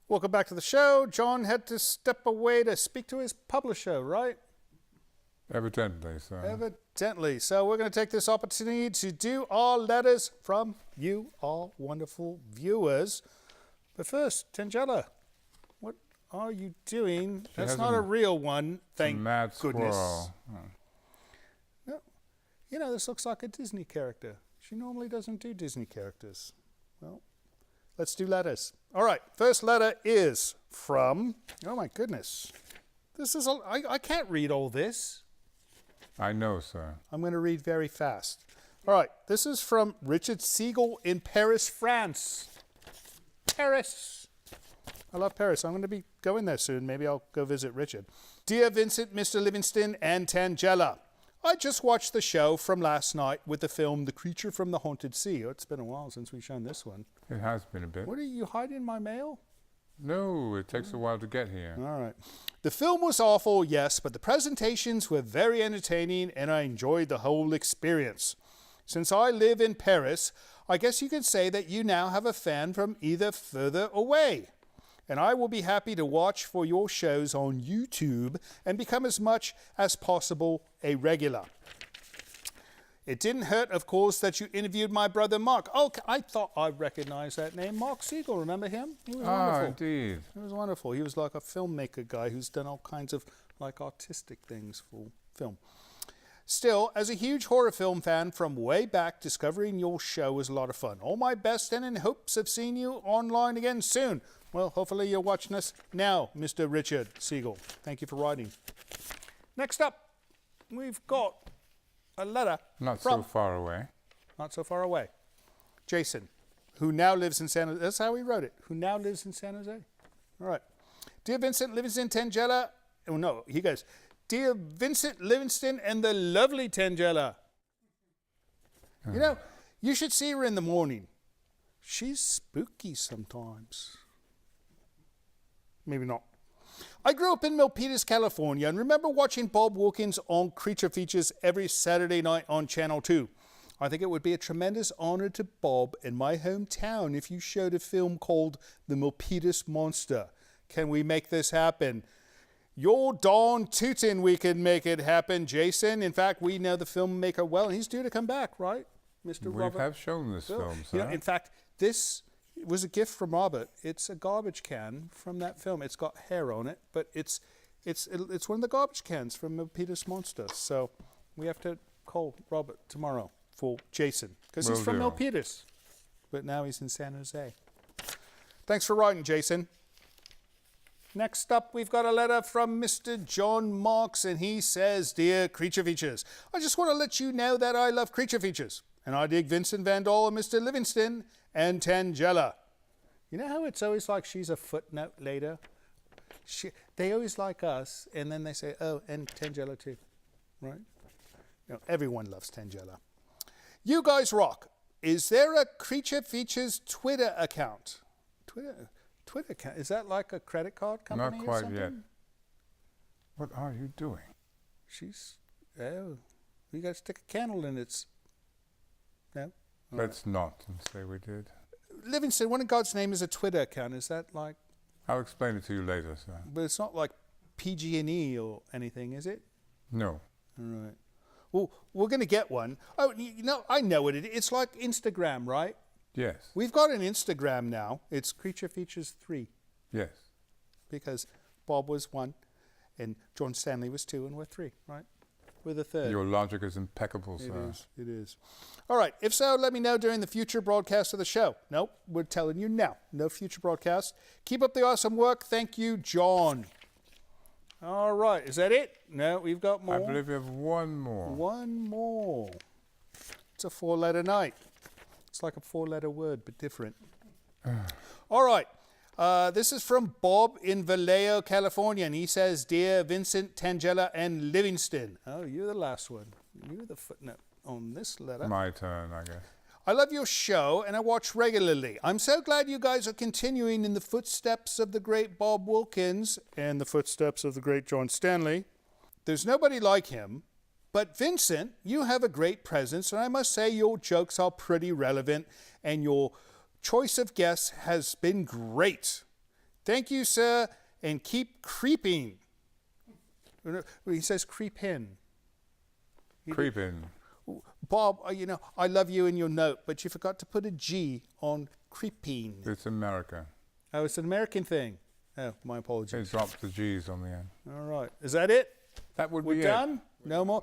Welcome back to the show. John had to step away to speak to his publisher, right? Evidently, sir. Evidently. So we're going to take this opportunity to do our letters from you, our wonderful viewers. But first, Tangela, what are you doing? That's not a real one, thank mad goodness. Squirrel. No, you know, this looks like a Disney character. She normally doesn't do Disney characters. Well, let's do letters. All right, first letter is from, oh my goodness. This is, I can't read all this. I know, sir. I'm going to read very fast. All right, this is from Richard Siegel in Paris, France. Paris. I love Paris. I'm going to be going there soon. Maybe I'll go visit Richard. Dear Vincent, Mr. Livingston, and Tangela, I just watched the show from last night with the film The Creature from the Haunted Sea. Oh, it's been a while since we've shown this one. It has been a bit. What, are you hiding my mail? No, it takes a while to get here. All right. The film was awful, yes, but the presentations were very entertaining and I enjoyed the whole experience. Since I live in Paris, I guess you could say that you now have a fan from either further away. And I will be happy to watch for your shows on YouTube and become as much as possible a regular. It didn't hurt, of course, that you interviewed my brother Mark. Oh, I thought I recognized that name. Mark Siegel, remember him? He was wonderful. Indeed. He was wonderful. He was like a filmmaker guy who's done all kinds of like artistic things for film. Still, as a huge horror film fan from way back, discovering your show was a lot of fun. All my best and in hopes of seeing you online again soon. Well, hopefully you're watching us now, Mr. Richard Siegel. Thank you for writing. Next up, we've got a letter Not from, so far away. Not so far away. Jason, who now lives in San Jose. That's how he wrote it. Who now lives in San Jose. All right. Dear Vincent, Livingston, Tangela. Oh, no, he goes, Dear Vincent, Livingston, and the lovely Tangela. You know, you should see her in the morning. She's spooky sometimes. Maybe not. I grew up in Milpitas, California, and remember watching Bob Wilkins on Creature Features every Saturday night on Channel 2. I think it would be a tremendous honor to Bob in my hometown if you showed a film called The Milpitas Monster. Can we make this happen? You're darn tootin' we can make it happen, Jason. In fact, we know the filmmaker well, and he's due to come back, right, Mr. Robert? We have shown this film, sir. You know, in fact, this was a gift from Robert. It's a garbage can from that film. It's got hair on it, but it's one of the garbage cans from Milpitas Monster. So we have to call Robert tomorrow for Jason, because he's from Milpitas, but now he's in San Jose. Thanks for writing, Jason. Next up, we've got a letter from Mr. John Marks, and he says, Dear Creature Features, I just want to let you know that I love Creature Features, and I dig Vincent Van Dahl and Mr. Livingston and Tangela. You know how it's always like she's a footnote later? They always like us, and then they say, oh, and Tangela too, right? You know, everyone loves Tangela. You guys rock. Is there a Creature Features Twitter account? Twitter account? Is that like a credit card company? Not quite or something? yet. What are you doing? You got to stick a candle in its. No? Let's not say we did. Livingston, what in God's name is a Twitter account? Is that like? I'll explain it to you later, sir. But it's not like PG&E or anything, is it? No. All right. Well, we're going to get one. Oh, you know, I know what it is. It's like Instagram, right? Yes. We've got an Instagram now. It's Creature Features 3. Yes. Because Bob was 1, and John Stanley was 2, and we're 3, right? We're the 3rd. Your logic is impeccable, sir. It is. All right. If so, let me know during the future broadcast of the show. Nope, we're telling you now. No future broadcast. Keep up the awesome work. Thank you, John. All right. Is that it? No, we've got more. I believe we have one more. One more. It's a 4-letter night. It's like a 4-letter word, but different. All right. This is from Bob in Vallejo, California, and he says, Dear Vincent, Tangela, and Livingston. Oh, you're the last one. You're the footnote on this letter. My turn, I guess. I love your show, and I watch regularly. I'm so glad you guys are continuing in the footsteps of the great Bob Wilkins and the footsteps of the great John Stanley. There's nobody like him. But Vincent, you have a great presence, and I must say your jokes are pretty relevant, and your choice of guests has been great. Thank you, sir, and keep creeping. He says creep in. Creep in. Bob, I love you in your note, but you forgot to put a G on creeping. It's America. Oh, it's an American thing. Oh, my They apologies. dropped the G's on the end. All right. Is that it? That would We're be done? No more?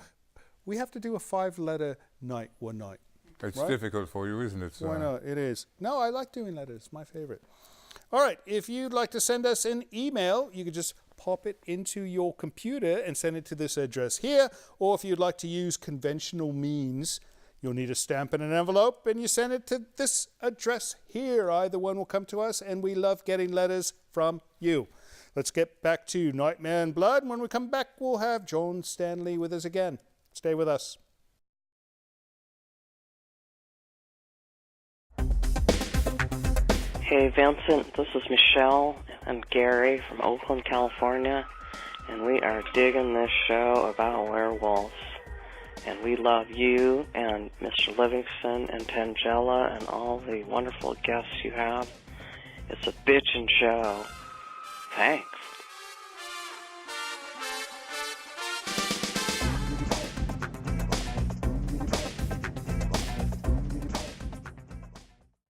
We have to do a 5-letter night one night. it. It's Right? difficult for you, isn't it, sir? Why not? It is. No, I like doing letters. It's my favorite. All right. If you'd like to send us an email, you could just pop it into your computer and send it to this address here. Or if you'd like to use conventional means, you'll need a stamp and an envelope, and you send it to this address here. Either one will come to us, and we love getting letters from you. Let's get back to Nightmare and Blood. And when we come back, we'll have John Stanley with us again. Stay with us. Hey Vincent, this is Michelle and Gary from Oakland, California, and we are digging this show about werewolves. And we love you and Mr. Livingston and Tangela and all the wonderful guests you have. It's a bitchin' show. Thanks.